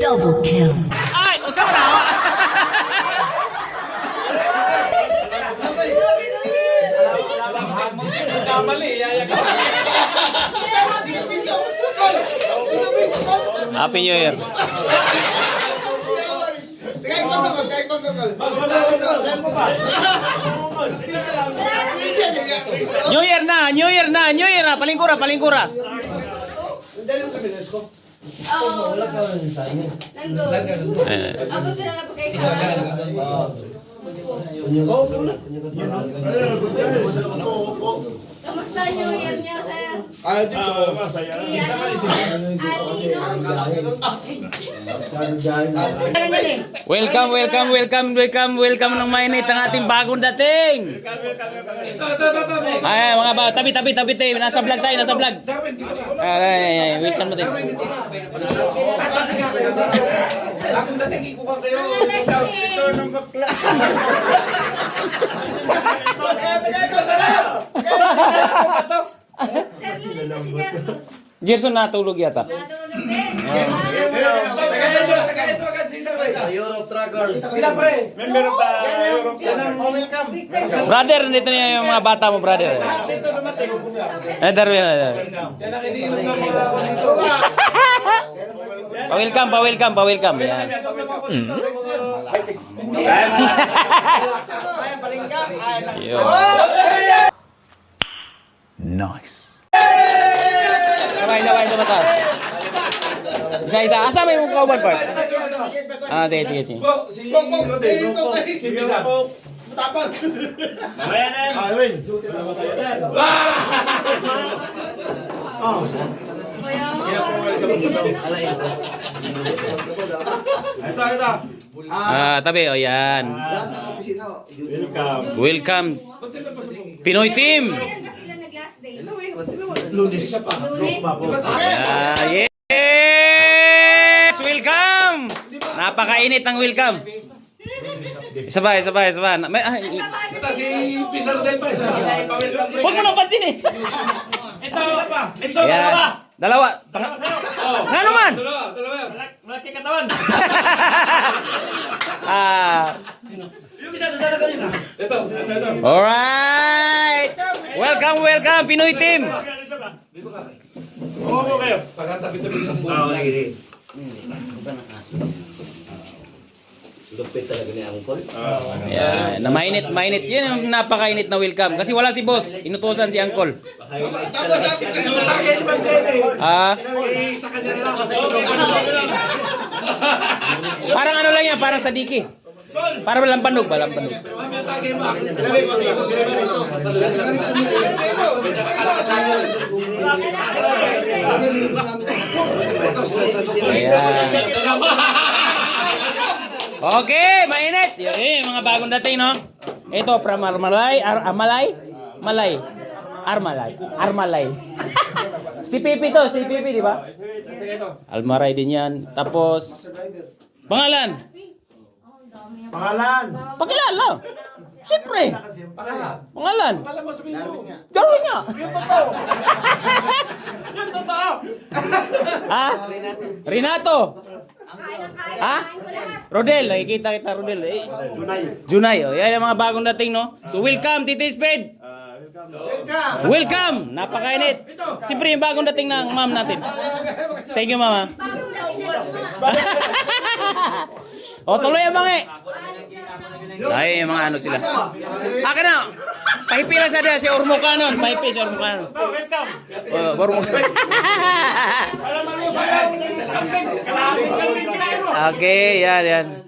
Double kill. Ay, usap na ako. Happy New Year. New Year na, New Year na, New Year na. Palingkura, palingkura. Oo. Nandun. Abot ka na lang pagkaisa. Kamusta New Year niyo, sir? Welcome, welcome, welcome, welcome, welcome ng mainit ang ating bagong dating. Ay, mga ba, tabi, tayo. Nasa vlog tayo, nasa vlog. Ay, welcome natin. Akong dating ikuha kayo. Ito ng bakla. Sir, lulit na si Gerson. Gerson natulog yata. Natulog din. Europe Truckers. Sila pre. Member of Europe. Welcome. Brother, nandito na yung mga bata mo, brother. Dito dumating. Darwin. Yan ang iniinom ng mga dito. Pa-welcome. Yan. Yun. Nice. Sabay sa mata. Isa. Asa may mong kauban, Park? Ah, sige. Si Rodel. Si Bisa. Tapang. Alvin. Ito. Tabi, o yan. Welcome. Pinoy team. Kailan ba sila nag-last day? Lunes siya pa. Lunes? Yes! Welcome! Napakainit ang welcome. Isa pa. Ito si Bisa Rodel pa isa. Huwag mo nang pansin eh. Ito pa. Ito Yan. Dalawa. Nga naman! Dalawa yan. Malaki katawan. Yung isa na kanina. Ito. Alright! Welcome, Pinoy team! Oo kayo. Pagkatabi-tabi ng buhay. Lupit talaga ni Angkol. Yan, na mainit. Yan yung napakainit na welcome. Kasi wala si boss, inutusan si Uncle. Sa kanya na lang. Parang ano lang yan, parang sa diki. Parang lambanog ba? Ayan. Okay, mainit. Yung mga bagong dating, no? Ito, from Armalay. Si Pipi to, di ba? Almaray din yan. Tapos, pangalan? Pakilala. Siyempre. Pangalan. Darwin nga. Yung totoo. Ha? Renato. Ha? Rodel, nakikita kita Rodel. Junay. Oh, yan ang mga bagong dating, no? So welcome, Titi Spade. Welcome. Napakainit. Siyempre yung bagong dating ng ma'am natin. Thank you, mama. O, tuloy ang mga ay, yung mga ano sila. Akin na. Pahipi lang sa dia si Ormo Canon. Pahipi si Ormo Canon. Welcome. Ormo. Okay, yan.